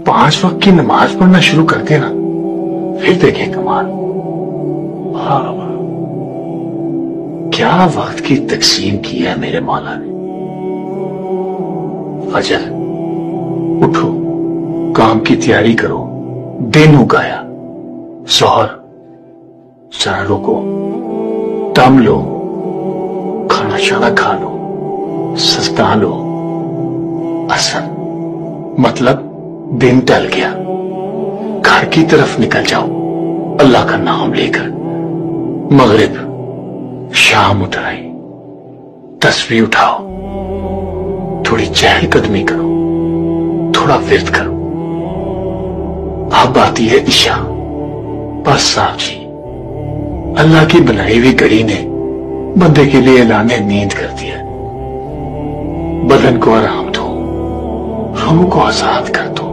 5 वक्त की नमाज पढ़ना शुरू कर देना, फिर देखें कमाल। वाह वाह, क्या वक्त की तकसीम की है मेरे मौला ने। फजर उठो, काम की तैयारी करो, दिन उगाया। जोहर जरा रुको, दम लो, खाना शाना खा लो, सस्ता लो। असर मतलब दिन टल गया, घर की तरफ निकल जाओ अल्लाह का नाम लेकर। मगरिब शाम उठाई, तस्बीह उठाओ, थोड़ी चहलकदमी करो, थोड़ा विर्द करो। अब आती है इशा। बस साहब जी, अल्लाह की बनाई हुई घड़ी ने बंदे के लिए ऐलाने नींद कर दिया। बदन को आराम दो, रूह को आजाद कर दो।